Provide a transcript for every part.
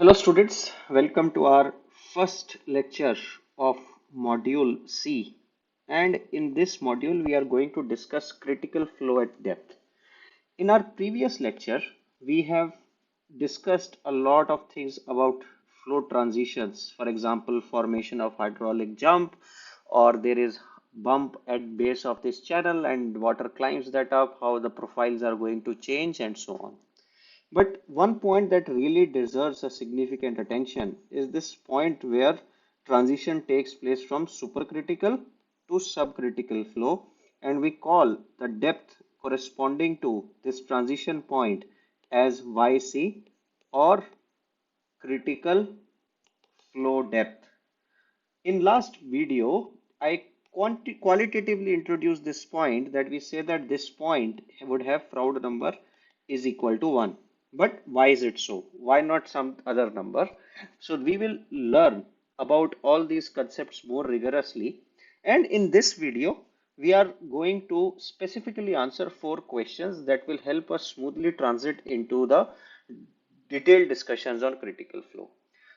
Hello students, welcome to our first lecture of module C. And in this module, we are going to discuss critical flow at depth. In our previous lecture, we have discussed a lot of things about flow transitions. For example, formation of hydraulic jump, or there is bump at base of this channel and water climbs that up, how the profiles are going to change and so on. But one point that really deserves a significant attention is this point where transition takes place from supercritical to subcritical flow, and we call the depth corresponding to this transition point as YC, or critical flow depth. In last video, I qualitatively introduced this point that we say that this point would have Froude number is equal to 1. But why is it so? Why not some other number? So we will learn about all these concepts more rigorously. And in this video, we are going to specifically answer 4 questions that will help us smoothly transit into the detailed discussions on critical flow.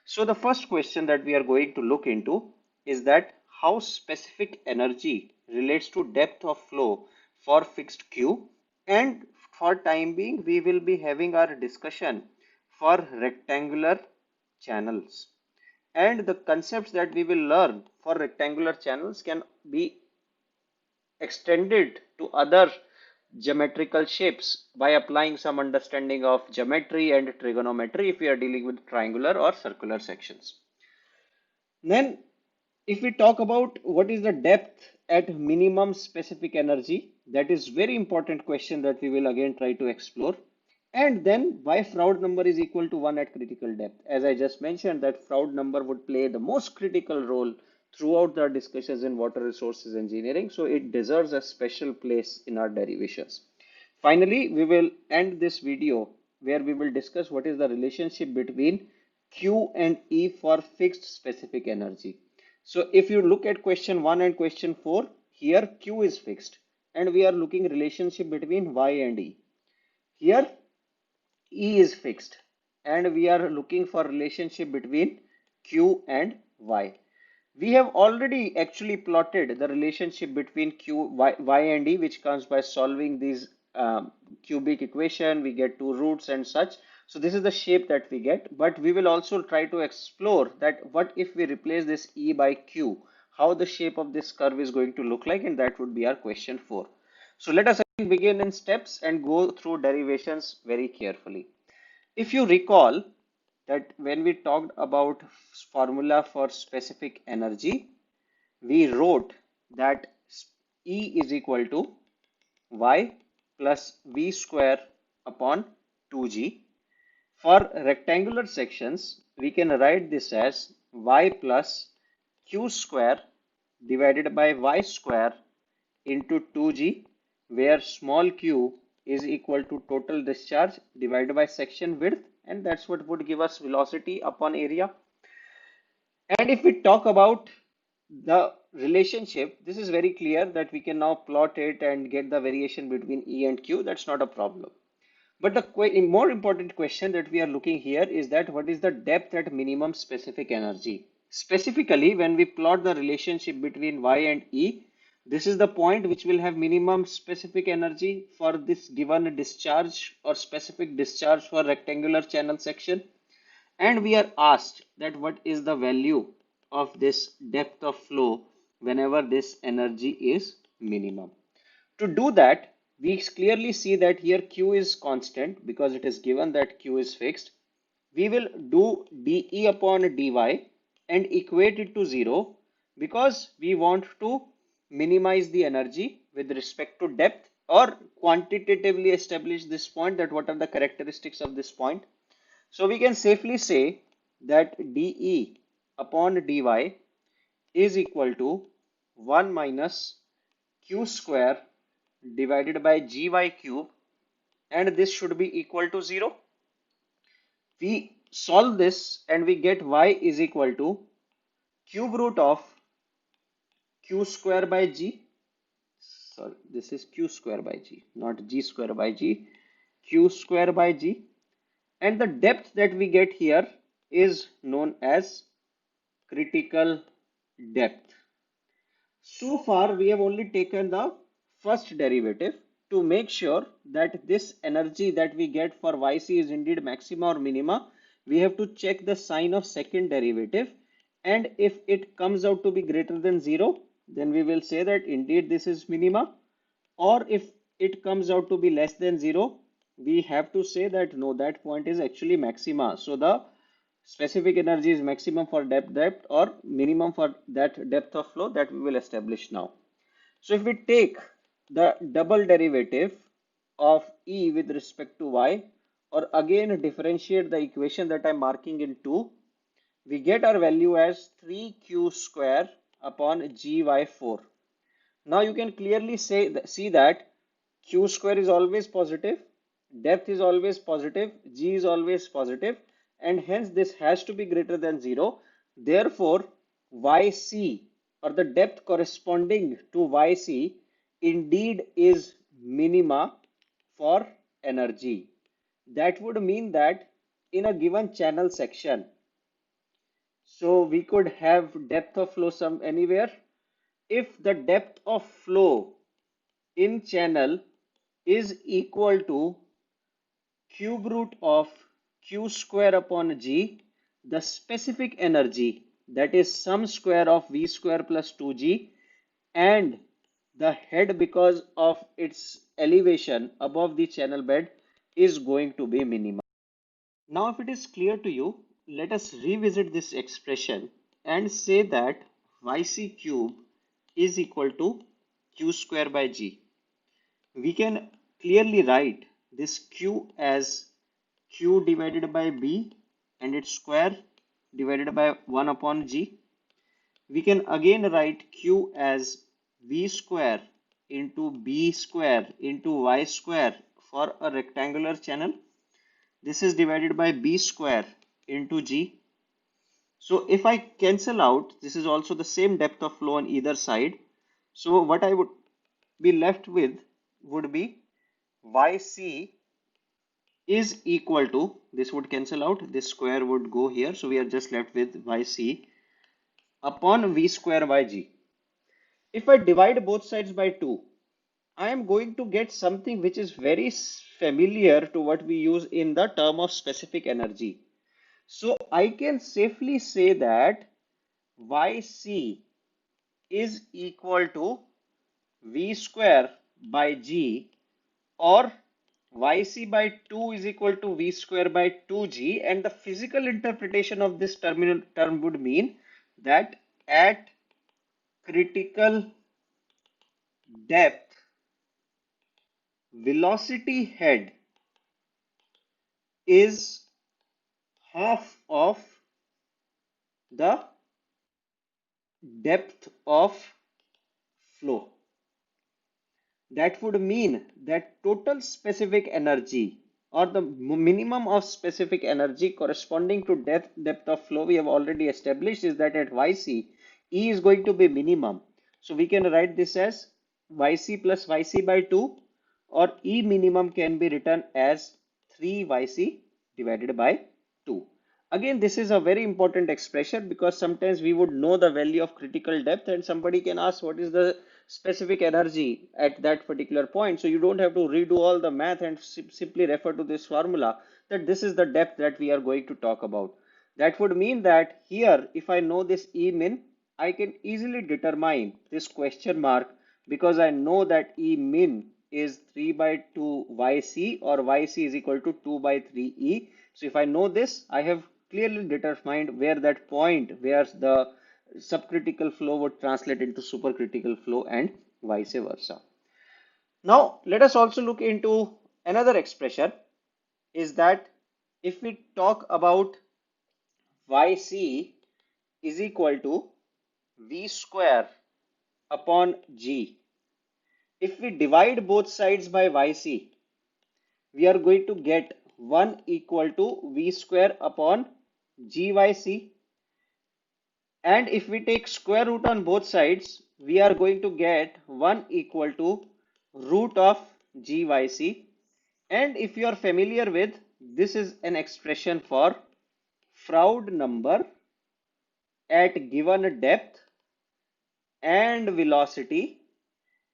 So the first question that we are going to look into is that how specific energy relates to depth of flow for fixed Q, and for time being we will be having our discussion for rectangular channels, and the concepts that we will learn for rectangular channels can be extended to other geometrical shapes by applying some understanding of geometry and trigonometry if we are dealing with triangular or circular sections. Then, if we talk about what is the depth at minimum specific energy, that is very important question that we will again try to explore. And then why Froude number is equal to 1 at critical depth. As I just mentioned, that Froude number would play the most critical role throughout the discussions in water resources engineering. So it deserves a special place in our derivations. Finally, we will end this video where we will discuss what is the relationship between Q and E for fixed specific energy. So if you look at question 1 and question 4, here Q is fixed and we are looking relationship between Y and E. Here E is fixed and we are looking for relationship between Q and Y. We have already actually plotted the relationship between Y and E, which comes by solving these cubic equation. We get two roots and such. So this is the shape that we get, but we will also try to explore that what if we replace this E by Q, how the shape of this curve is going to look like, and that would be our question 4. So let us begin in steps and go through derivations very carefully. If you recall that when we talked about formula for specific energy, we wrote that E is equal to Y plus V square upon 2G. For rectangular sections, we can write this as Y plus Q square divided by Y square into 2G, where small q is equal to total discharge divided by section width, and that's what would give us velocity upon area. And if we talk about the relationship, this is very clear that we can now plot it and get the variation between E and Q. That's not a problem. But the more important question that we are looking here is that what is the depth at minimum specific energy? Specifically, when we plot the relationship between Y and E, this is the point which will have minimum specific energy for this given discharge or specific discharge for rectangular channel section. And we are asked that what is the value of this depth of flow whenever this energy is minimum. To do that, we clearly see that here Q is constant because it is given that Q is fixed. We will do dE upon dy and equate it to 0 because we want to minimize the energy with respect to depth, or quantitatively establish this point, that what are the characteristics of this point. So we can safely say that dE upon dy is equal to 1 minus q square divided by gy cube, and this should be equal to 0. We solve this and we get y is equal to cube root of q square by g. Sorry, this is q square by g, not g square by g, q square by g. And the depth that we get here is known as critical depth. So far, we have only taken the first derivative to make sure that this energy that we get for Yc is indeed maxima or minima. We have to check the sign of second derivative, and if it comes out to be greater than 0, then we will say that indeed this is minima, or if it comes out to be less than 0, we have to say that no, that point is actually maxima. So the specific energy is maximum for depth or minimum for that depth of flow that we will establish now. So if we take the double derivative of E with respect to Y, or again differentiate the equation that I'm marking in 2, we get our value as 3q square upon gy4. Now you can clearly see that q square is always positive, depth is always positive, g is always positive, and hence this has to be greater than 0. Therefore, yc, or the depth corresponding to yc, indeed is minima for energy. That would mean that in a given channel section, so we could have depth of flow some anywhere. If the depth of flow in channel is equal to cube root of q square upon g, the specific energy, that is sum square of v square plus 2g, and the head, because of its elevation above the channel bed, is going to be minimum. Now, if it is clear to you, let us revisit this expression and say that yc cube is equal to q square by g. We can clearly write this q as q divided by b and its square divided by 1 upon g. We can again write q as v square into b square into y square for a rectangular channel. This is divided by b square into g. So if I cancel out, this is also the same depth of flow on either side. So what I would be left with would be yc is equal to, this would cancel out, this square would go here. So we are just left with yc upon v square by g. If I divide both sides by 2, I am going to get something which is very familiar to what we use in the term of specific energy. So I can safely say that yc is equal to v square by g, or yc by 2 is equal to v square by 2g, and the physical interpretation of this term would mean that at critical depth, velocity head is half of the depth of flow. That would mean that total specific energy, or the minimum of specific energy corresponding to depth of flow, we have already established is that at yc, E is going to be minimum. So we can write this as yc plus yc by 2, or E minimum can be written as 3yc divided by 2. Again, this is a very important expression because sometimes we would know the value of critical depth and somebody can ask what is the specific energy at that particular point. So you don't have to redo all the math and simply refer to this formula that this is the depth that we are going to talk about. That would mean that here, if I know this E min, I can easily determine this question mark because I know that E min is 3 by 2 yc, or yc is equal to 2 by 3e. So if I know this, I have clearly determined where that point where the subcritical flow would translate into supercritical flow and vice versa. Now let us also look into another expression, is that if we talk about yc is equal to v square upon g. If we divide both sides by yc, we are going to get 1 equal to v square upon gyc. And if we take square root on both sides, we are going to get 1 equal to root of gyc. And if you are familiar with, this is an expression for Froude number at given depth and velocity,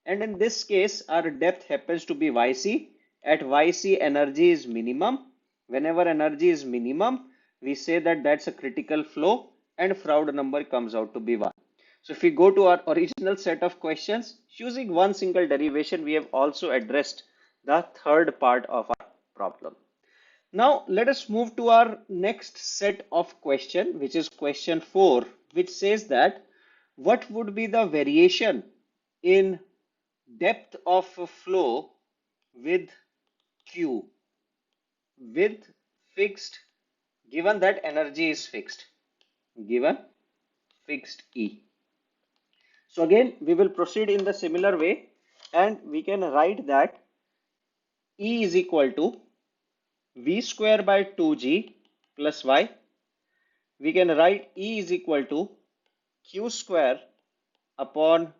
and in this case our depth happens to be yc. At yc energy is minimum. Whenever energy is minimum, we say that that's a critical flow, and Froude number comes out to be 1. So if we go to our original set of questions, using one single derivation, we have also addressed the third part of our problem. Now let us move to our next set of question, which is question 4, which says that what would be the variation in depth of flow with Q with fixed, given that energy is fixed, given fixed E. So again, we will proceed in the similar way, and we can write that E is equal to V square by 2G plus Y. We can write E is equal to Q square upon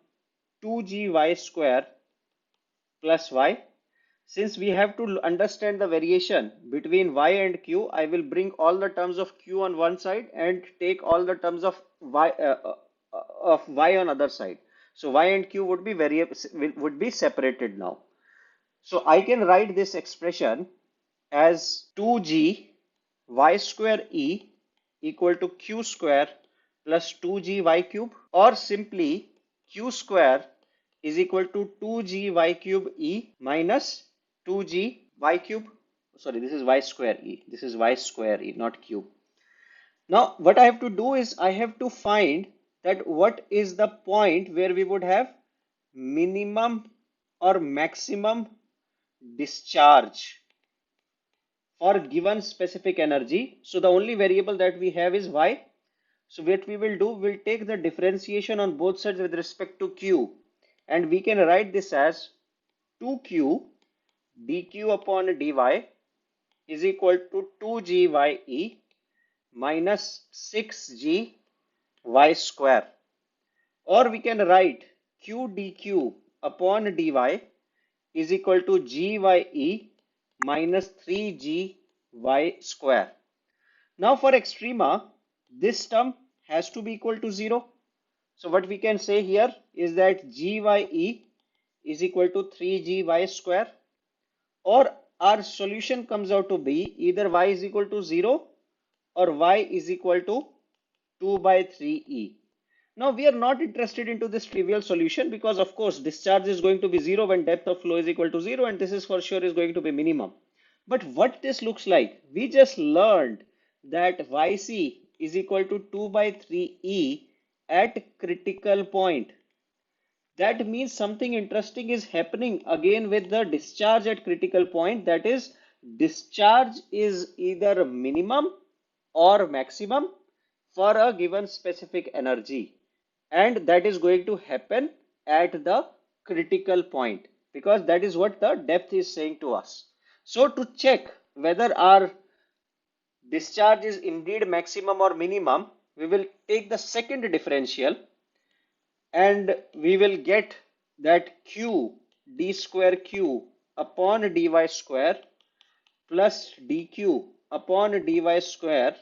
2GY square plus Y. Since we have to understand the variation between Y and Q, I will bring all the terms of Q on one side and take all the terms of Y on other side. So Y and Q would be separated now. So I can write this expression as 2G Y square E equal to Q square plus 2G Y cube, or simply Q square is equal to 2G Y cube E minus 2G Y cube. Sorry, this is Y square E. This is Y square E, not cube. Now, what I have to do is I have to find that what is the point where we would have minimum or maximum discharge for given specific energy. So the only variable that we have is Y. So what we will do, we'll take the differentiation on both sides with respect to Q, and we can write this as 2Q dQ upon dy is equal to 2GYE minus 6G Y square, or we can write Q dQ upon dy is equal to GYE minus 3G Y square. Now for extrema, this term has to be equal to 0. So what we can say here is that GYE is equal to 3GY square, or our solution comes out to be either Y is equal to 0 or Y is equal to 2 by 3E. Now we are not interested into this trivial solution because of course discharge is going to be 0 when depth of flow is equal to 0, and this is for sure is going to be minimum. But what this looks like, we just learned that Yc is equal to 2 by 3E at critical point. That means something interesting is happening again with the discharge at critical point. That is, discharge is either minimum or maximum for a given specific energy, and that is going to happen at the critical point because that is what the depth is saying to us. So to check whether our discharge is indeed maximum or minimum, we will take the second differential and we will get that Q d square Q upon dy square plus dQ upon dy square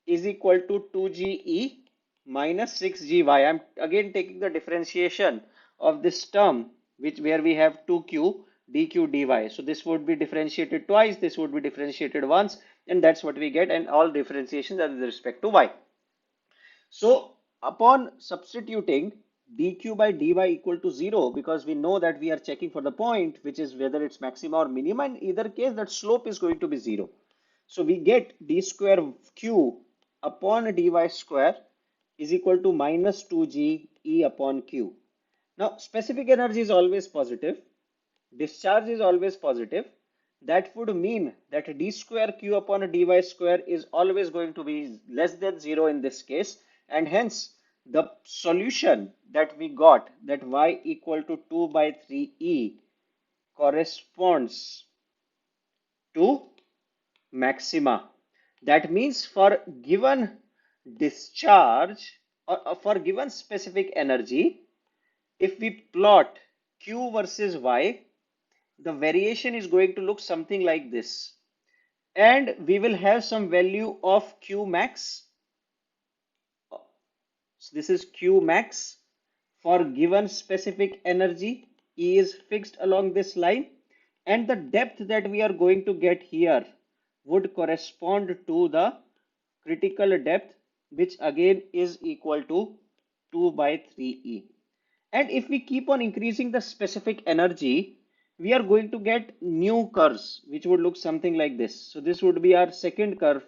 is equal to 2GE minus 6GY. I'm again taking the differentiation of this term where we have 2Q dQ dy. So this would be differentiated twice, this would be differentiated once, and that's what we get, and all differentiations are with respect to y. So upon substituting dq by dy equal to 0, because we know that we are checking for the point which is whether it's maxima or minima, in either case that slope is going to be 0. So we get d square q upon dy square is equal to minus 2g e upon q. Now specific energy is always positive, discharge is always positive. That would mean that d square q upon dy square is always going to be less than 0 in this case, and hence the solution that we got, that y equal to 2 by 3e, corresponds to maxima. That means for given discharge or for given specific energy, if we plot q versus y, the variation is going to look something like this. and we will have some value of Q max. So this is Q max for given specific energy. E is fixed along this line, and the depth that we are going to get here would correspond to the critical depth, which again is equal to 2 by 3e. And if we keep on increasing the specific energy, we are going to get new curves, which would look something like this. So this would be our second curve.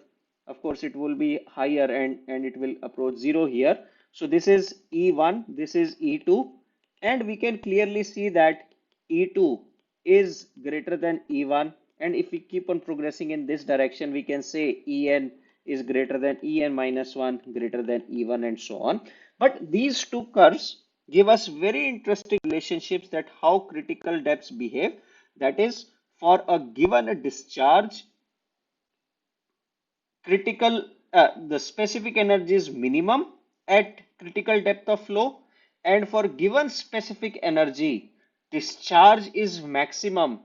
Of course, it will be higher and it will approach zero here. So this is E1, this is E2, and we can clearly see that E2 is greater than E1. And if we keep on progressing in this direction, we can say En is greater than En minus 1, greater than E1, and so on. But these two curves give us very interesting relationships that how critical depths behave. That is, for a given discharge, the specific energy is minimum at critical depth of flow, and for given specific energy, discharge is maximum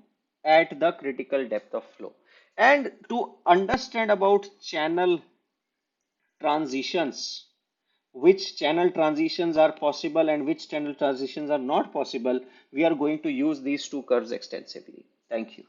at the critical depth of flow. And to understand about channel transitions, which channel transitions are possible and which channel transitions are not possible, we are going to use these two curves extensively. Thank you.